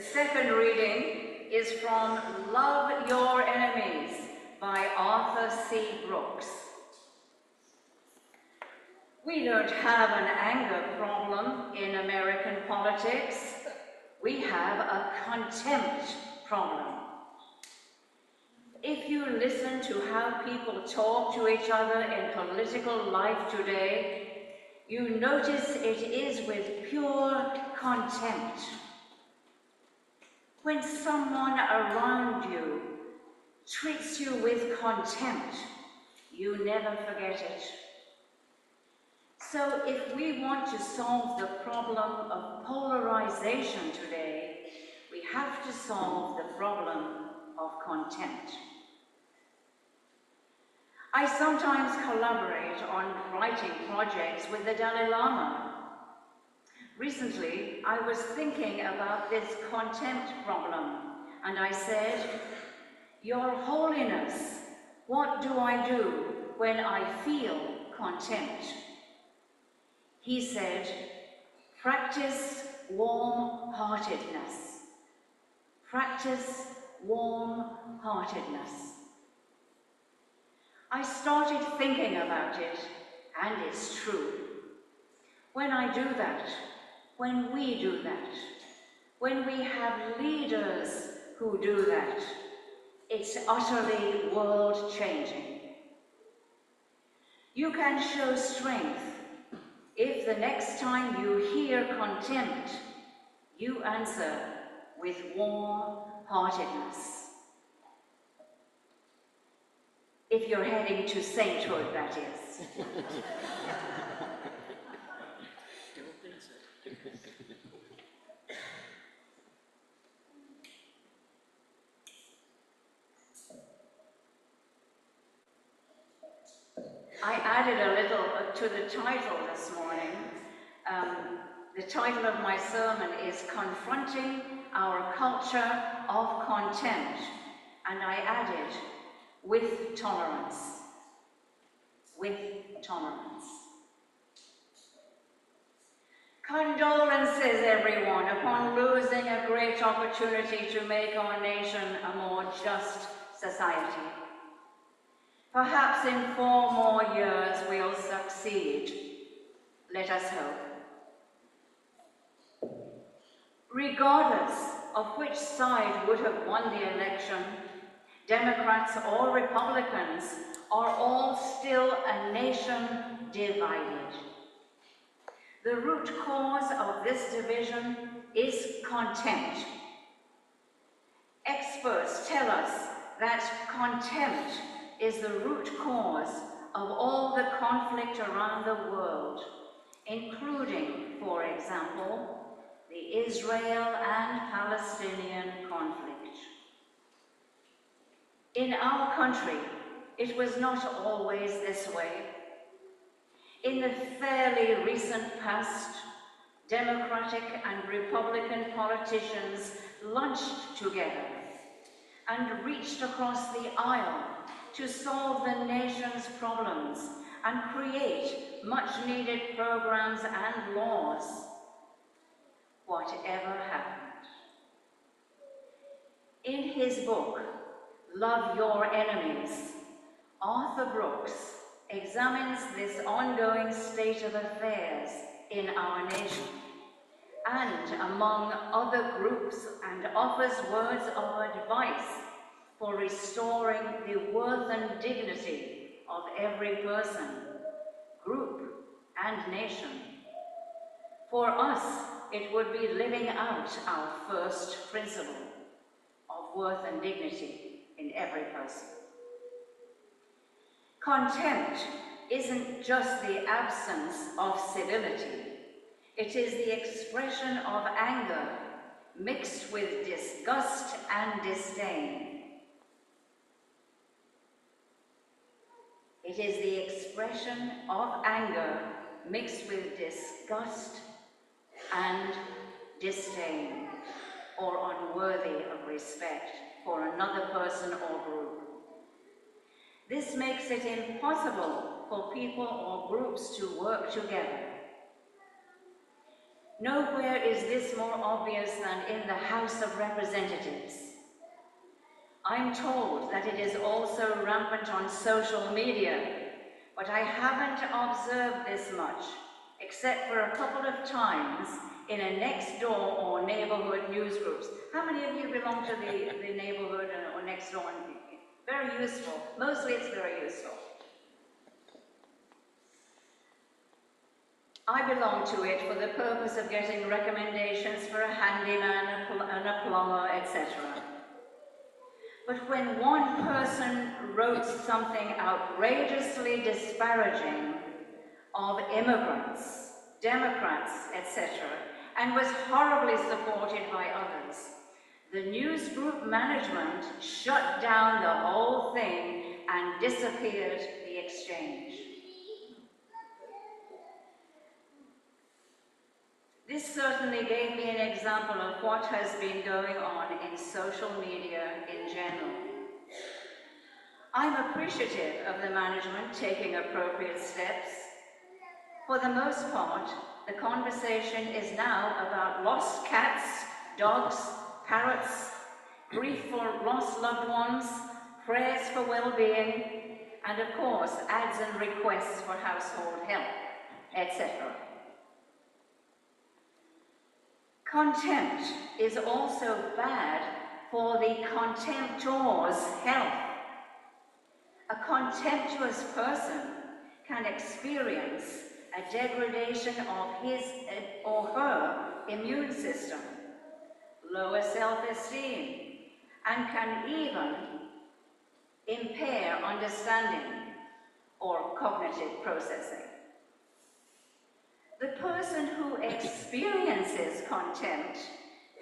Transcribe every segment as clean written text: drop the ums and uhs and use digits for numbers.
The second reading is from Love Your Enemies by Arthur C. Brooks. We don't have an anger problem in American politics. We have a contempt problem. If you listen to how people talk to each other in political life today, you notice it is with pure contempt. When someone around you treats you with contempt, you never forget it. So if we want to solve the problem of polarization today, we have to solve the problem of contempt. I sometimes collaborate on writing projects with the Dalai Lama. Recently, I was thinking about this contempt problem, and I said, "Your Holiness, what do I do when I feel contempt?" He said, "Practice warm-heartedness. Practice warm-heartedness." I started thinking about it, and it's true. When I do that, when we do that, when we have leaders who do that, it's utterly world-changing. You can show strength if the next time you hear contempt, you answer with warm-heartedness. If you're heading to sainthood, that is. I added a little to the title this morning. The title of my sermon is Confronting Our Culture of Contempt, and I added, with tolerance. With tolerance. Condolences, everyone, upon losing a great opportunity to make our nation a more just society. Perhaps in 4 more years we'll succeed. Let us hope. Regardless of which side would have won the election, Democrats or Republicans are all still a nation divided. The root cause of this division is contempt. Experts tell us that contempt is the root cause of all the conflict around the world, including, for example, the Israel and Palestinian conflict. In our country, it was not always this way. In the fairly recent past, Democratic and Republican politicians lunched together and reached across the aisle to solve the nation's problems and create much-needed programs and laws. Whatever happened? In his book, Love Your Enemies, Arthur Brooks examines this ongoing state of affairs in our nation and among other groups, and offers words of advice for restoring the worth and dignity of every person, group, and nation. For us, it would be living out our first principle of worth and dignity in every person. Contempt isn't just the absence of civility. It is the expression of anger mixed with disgust and disdain. It is the expression of anger mixed with disgust and disdain, or unworthy of respect for another person or group. This makes it impossible for people or groups to work together. Nowhere is this more obvious than in the House of Representatives. I'm told that it is also rampant on social media, but I haven't observed this much, except for a couple of times in a next-door or neighborhood news groups. How many of you belong to the neighborhood or next-door? Very useful. Mostly it's very useful. I belong to it for the purpose of getting recommendations for a handyman and a plumber, etc. But when one person wrote something outrageously disparaging of immigrants, Democrats, etc., and was horribly supported by others, the news group management shut down the whole thing and disappeared the exchange. This certainly gave me an example of what has been going on in social media in general. I'm appreciative of the management taking appropriate steps. For the most part, the conversation is now about lost cats, dogs, parrots, grief for lost loved ones, prayers for well-being, and of course, ads and requests for household help, etc. Contempt is also bad for the contemptor's health. A contemptuous person can experience a degradation of his or her immune system, lower self-esteem, and can even impair understanding or cognitive processing. The person who experiences contempt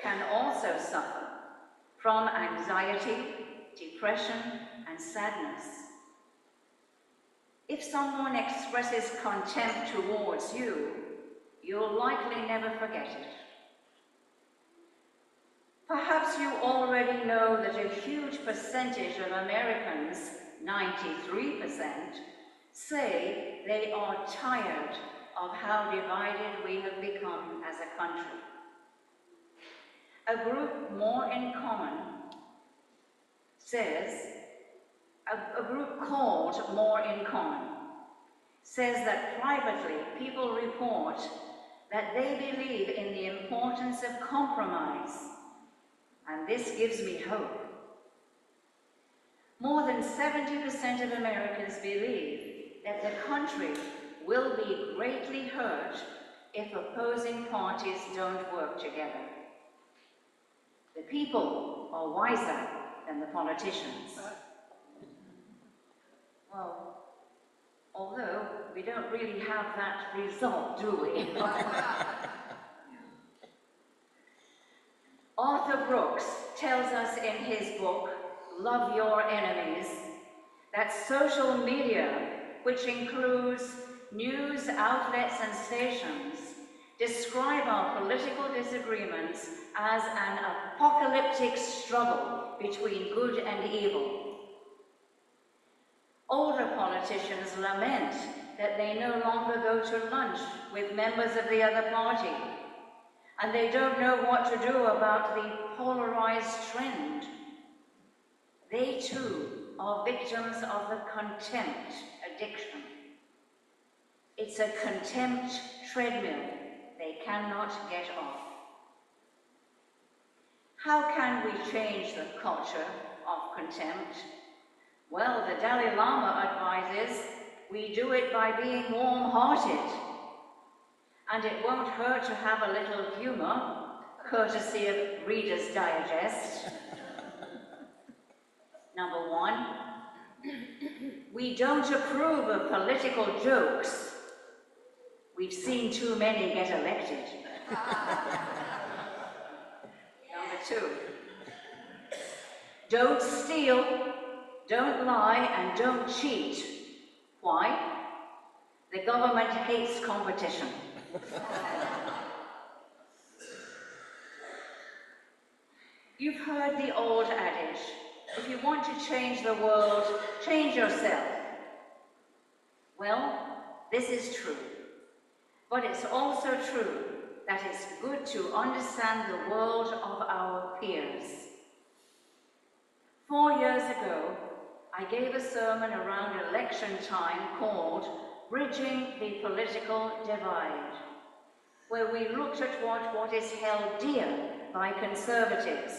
can also suffer from anxiety, depression, and sadness. If someone expresses contempt towards you, you'll likely never forget it. Perhaps you already know that a huge percentage of Americans, 93%, say they are tired of how divided we have become as a country. A group more in common says, a group called More in Common says that privately people report that they believe in the importance of compromise, and this gives me hope. More than 70% of Americans believe that the country will be greatly hurt if opposing parties don't work together. The people are wiser than the politicians. Well, although we don't really have that result, do we? Arthur Brooks tells us in his book, Love Your Enemies, that social media, which includes news outlets and stations, describe our political disagreements as an apocalyptic struggle between good and evil. Older politicians lament that they no longer go to lunch with members of the other party, and they don't know what to do about the polarized trend. They too are victims of the contempt addiction. It's a contempt treadmill they cannot get off. How can we change the culture of contempt? Well, the Dalai Lama advises we do it by being warm-hearted. And it won't hurt to have a little humor, courtesy of Reader's Digest. Number one, we don't approve of political jokes. We've seen too many get elected. Number two, don't steal, don't lie, and don't cheat. Why? The government hates competition. You've heard the old adage, if you want to change the world, change yourself. Well, this is true. But it's also true that it's good to understand the world of our peers. 4 years ago, I gave a sermon around election time called Bridging the Political Divide, where we looked at what is held dear by conservatives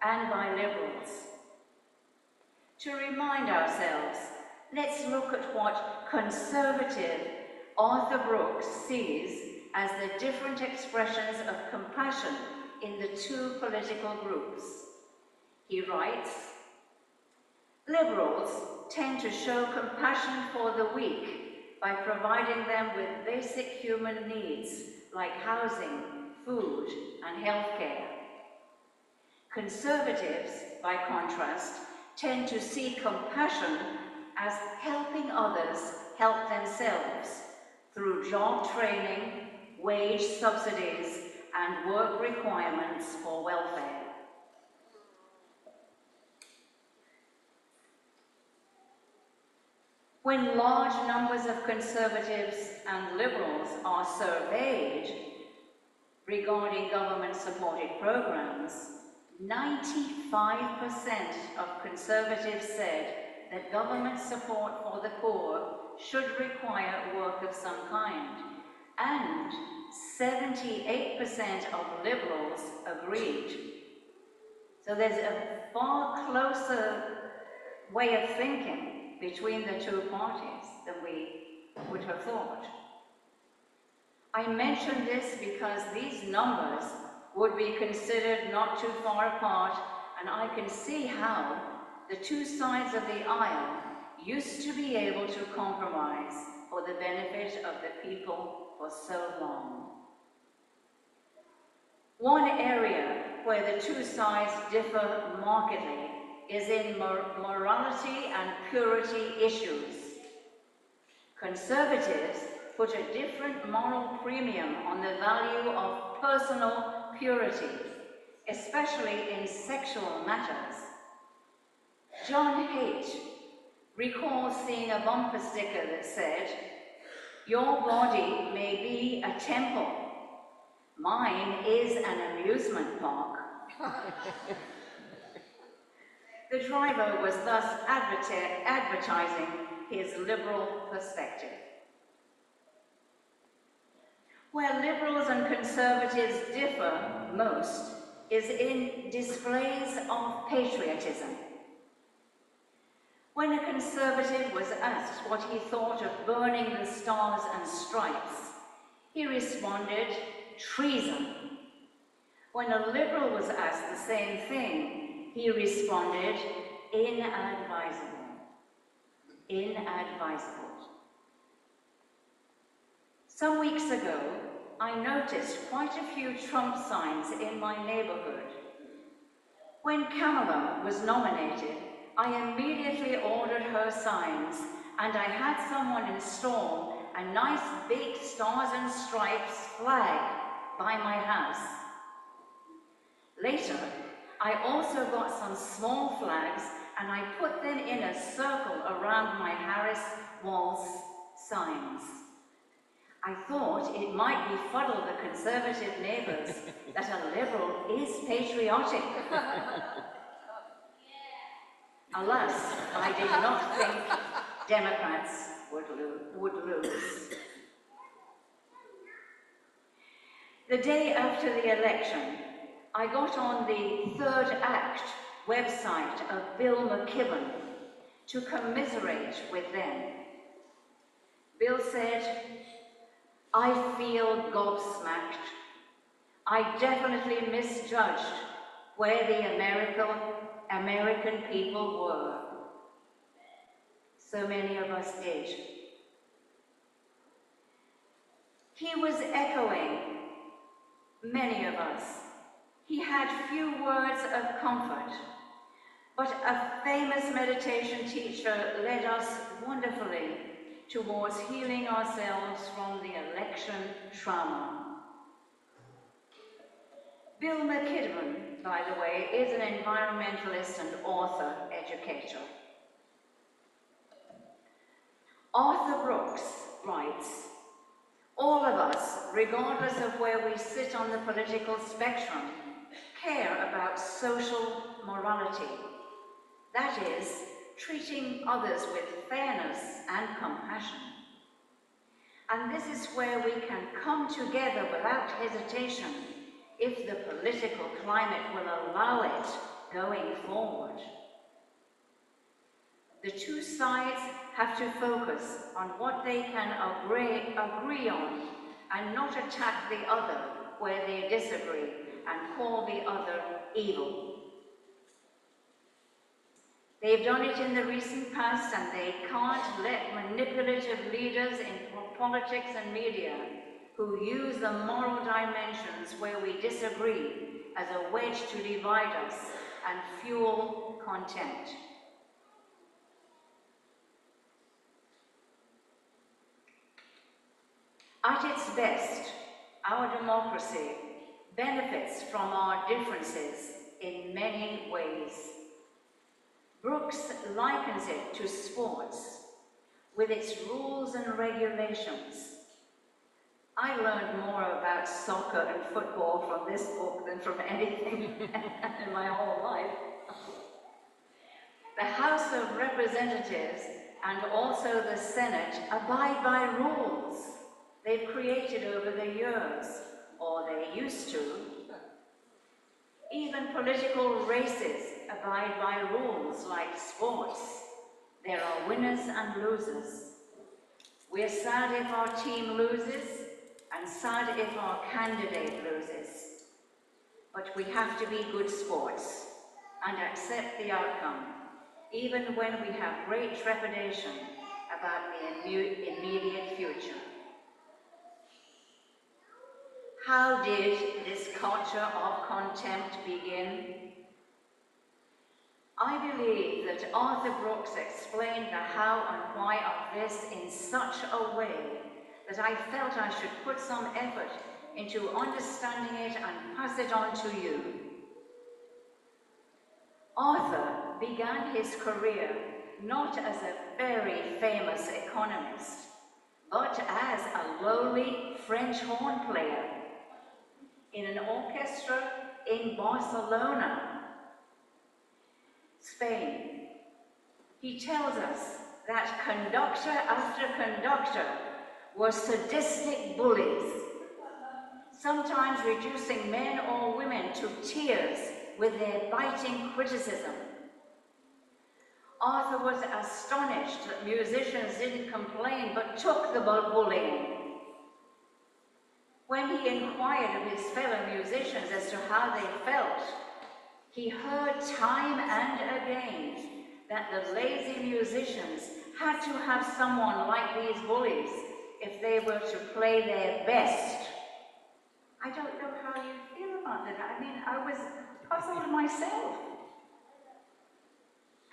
and by liberals. To remind ourselves, let's look at what conservative Arthur Brooks sees as the different expressions of compassion in the two political groups. He writes, liberals tend to show compassion for the weak by providing them with basic human needs like housing, food, and healthcare. Conservatives, by contrast, tend to see compassion as helping others help themselves through job training, wage subsidies, and work requirements for welfare. When large numbers of conservatives and liberals are surveyed regarding government-supported programs, 95% of conservatives said that government support for the poor should require work of some kind, and 78% of liberals agreed. So there's a far closer way of thinking between the two parties than we would have thought. I mention this because these numbers would be considered not too far apart, and I can see how the two sides of the aisle used to be able to compromise for the benefit of the people for so long. One area where the two sides differ markedly is in morality and purity issues. Conservatives put a different moral premium on the value of personal purity, especially in sexual matters. John Haidt recalls seeing a bumper sticker that said, "Your body may be a temple. Mine is an amusement park." The driver was thus advertising his liberal perspective. Where liberals and conservatives differ most is in displays of patriotism. When a conservative was asked what he thought of burning the stars and stripes, he responded, "Treason." When a liberal was asked the same thing, he responded, "Inadvisable." Inadvisable. Some weeks ago, I noticed quite a few Trump signs in my neighborhood. When Kamala was nominated, I immediately ordered her signs, and I had someone install a nice big Stars and Stripes flag by my house. Later, I also got some small flags, and I put them in a circle around my Harris Walls signs. I thought it might befuddle the conservative neighbors that a liberal is patriotic. Alas, I did not think Democrats would lose. The day after the election, I got on the Third Act website of Bill McKibben to commiserate with them. Bill said, "I feel gobsmacked. I definitely misjudged where the American people were." So many of us did. He was echoing many of us. He had few words of comfort, but a famous meditation teacher led us wonderfully towards healing ourselves from the election trauma. Bill McKibben, by the way, is an environmentalist and author educator. Arthur Brooks writes, All of us, regardless of where we sit on the political spectrum, care about social morality. That is, treating others with fairness and compassion. And this is where we can come together without hesitation if the political climate will allow it going forward. The two sides have to focus on what they can agree on and not attack the other where they disagree and call the other evil. They've done it in the recent past, and they can't let manipulative leaders in politics and media who use the moral dimensions where we disagree as a wedge to divide us and fuel contempt. At its best, our democracy benefits from our differences in many ways. Brooks likens it to sports, with its rules and regulations. I learned more about soccer and football from this book than from anything in my whole life. The House of Representatives and also the Senate abide by rules they've created over the years, or they used to. Even political races abide by rules like sports. There are winners and losers. We're sad if our team loses, and sad if our candidate loses. But we have to be good sports and accept the outcome, even when we have great trepidation about the immediate future. How did this culture of contempt begin? I believe that Arthur Brooks explained the how and why of this in such a way that I felt I should put some effort into understanding it and pass it on to you. Arthur began his career not as a very famous economist, but as a lowly French horn player in an orchestra in Barcelona, Spain. He tells us that conductor after conductor were sadistic bullies, sometimes reducing men or women to tears with their biting criticism. Arthur was astonished that musicians didn't complain but took the bullying. When he inquired of his fellow musicians as to how they felt, he heard time and again that the lazy musicians had to have someone like these bullies if they were to play their best. I don't know how you feel about it. I mean, I was puzzled myself.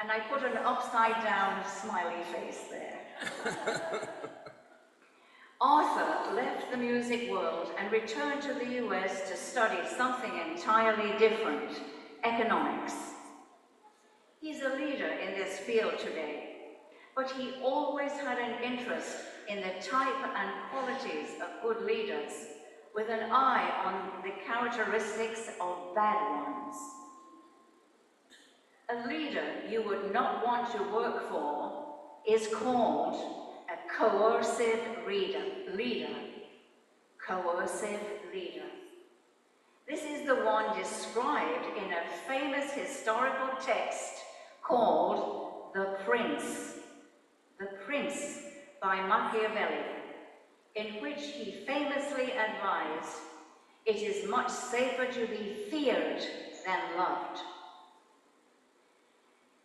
And I put an upside-down smiley face there. Arthur left the music world and returned to the US to study something entirely different, economics. He's a leader in this field today, but he always had an interest in the type and qualities of good leaders, with an eye on the characteristics of bad ones. A leader you would not want to work for is called a coercive leader. Coercive leader. This is the one described in a famous historical text called The Prince. The Prince by Machiavelli, in which he famously advised, "It is much safer to be feared than loved."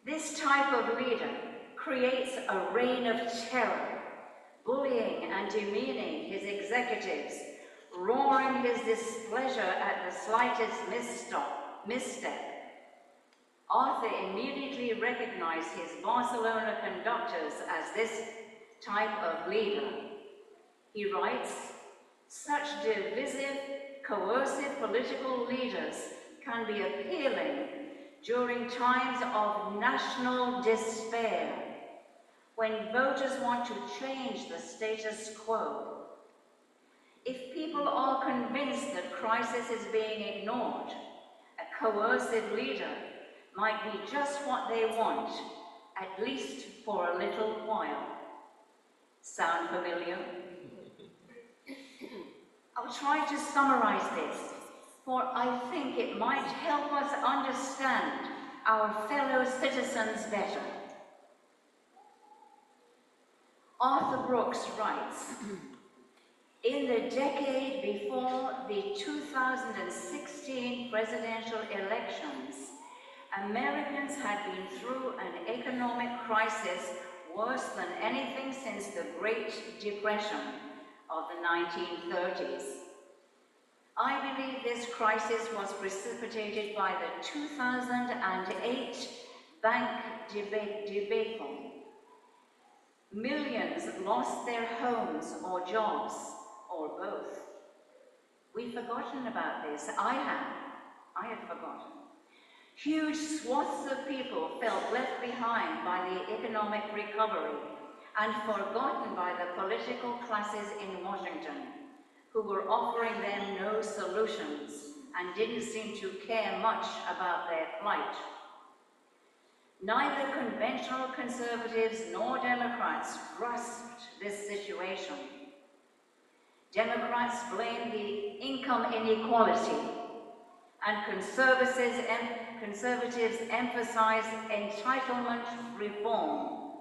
This type of leader creates a reign of terror, bullying and demeaning his executives, roaring his displeasure at the slightest misstep. Arthur immediately recognized his Barcelona conductors as this type of leader. He writes, "Such divisive, coercive political leaders can be appealing during times of national despair, when voters want to change the status quo. If people are convinced that crisis is being ignored, a coercive leader might be just what they want, at least for a little while. Sound familiar? I'll try to summarize this, for I think it might help us understand our fellow citizens better. Arthur Brooks writes, in the decade before the 2016 presidential elections, Americans had been through an economic crisis worse than anything since the Great Depression of the 1930s. I believe this crisis was precipitated by the 2008 bank debacle. Millions lost their homes or jobs, or both. We've forgotten about this. I have forgotten. Huge swaths of people felt left behind by the economic recovery and forgotten by the political classes in Washington, who were offering them no solutions and didn't seem to care much about their plight. Neither conventional conservatives nor Democrats grasped this situation. Democrats blamed the income inequality, and conservatives emphasized entitlement reform,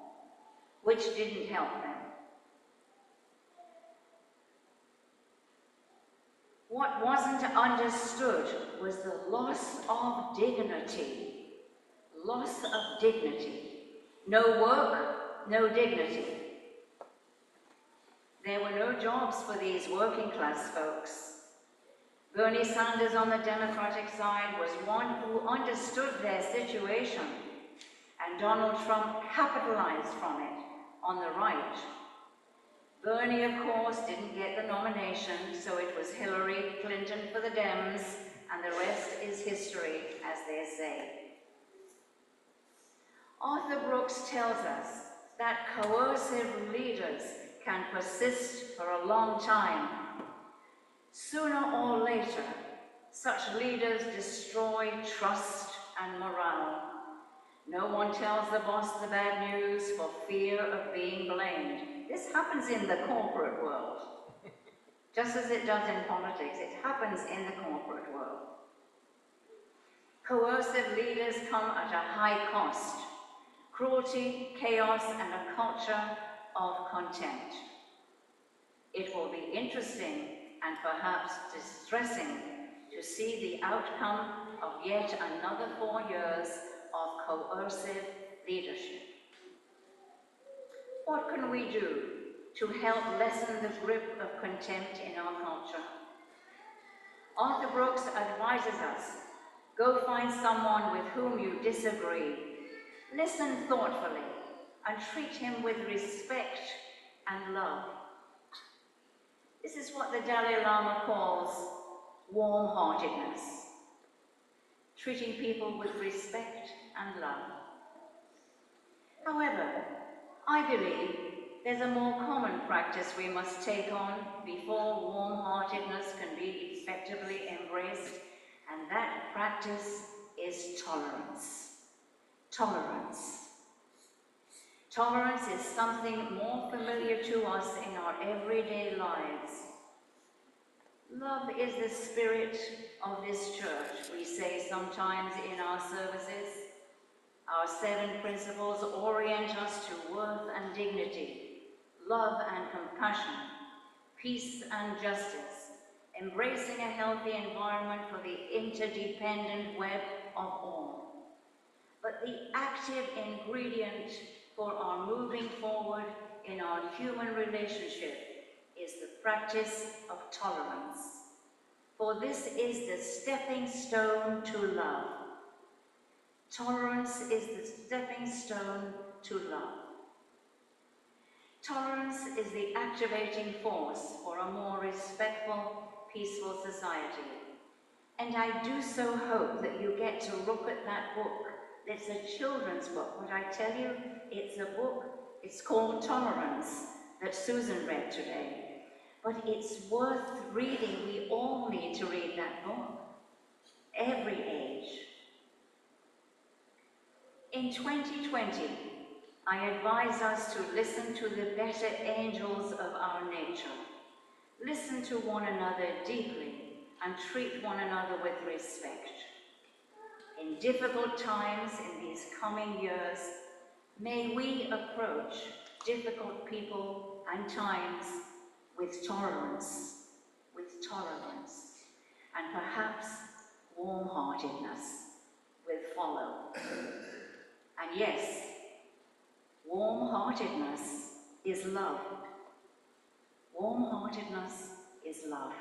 which didn't help them. What wasn't understood was the loss of dignity. Loss of dignity. No work, no dignity. There were no jobs for these working class folks. Bernie Sanders on the Democratic side was one who understood their situation, and Donald Trump capitalized from it on the right. Bernie, of course, didn't get the nomination, so it was Hillary Clinton for the Dems, and the rest is history, as they say. Arthur Brooks tells us that coercive leaders can persist for a long time. Sooner or later, such leaders destroy trust and morale. No one tells the boss the bad news for fear of being blamed. This happens in the corporate world. Just as it does in politics, it happens in the corporate world. Coercive leaders come at a high cost. Cruelty, chaos, and a culture of contempt. It will be interesting and perhaps distressing to see the outcome of yet another 4 years of coercive leadership. What can we do to help lessen the grip of contempt in our culture? Arthur Brooks advises us, go find someone with whom you disagree. Listen thoughtfully and treat him with respect and love. This is what the Dalai Lama calls warm-heartedness, treating people with respect and love. However, I believe there's a more common practice we must take on before warm-heartedness can be effectively embraced, and that practice is tolerance. Tolerance. Tolerance is something more familiar to us in our everyday lives. Love is the spirit of this church, we say sometimes in our services. Our 7 principles orient us to worth and dignity, love and compassion, peace and justice, embracing a healthy environment for the interdependent web of all. But the active ingredient for our moving forward in our human relationship is the practice of tolerance. For this is the stepping stone to love. Tolerance is the stepping stone to love. Tolerance is the activating force for a more respectful, peaceful society. And I do so hope that you get to look at that book. It's a children's book, but I tell you, it's a book, it's called Tolerance, that Susan read today. but it's worth reading. We all need to read that book, every age. In 2020, I advise us to listen to the better angels of our nature. Listen to one another deeply and treat one another with respect. In difficult times in these coming years, may we approach difficult people and times with tolerance, and perhaps warm-heartedness will follow. And yes, warm-heartedness is love. Warm-heartedness is love.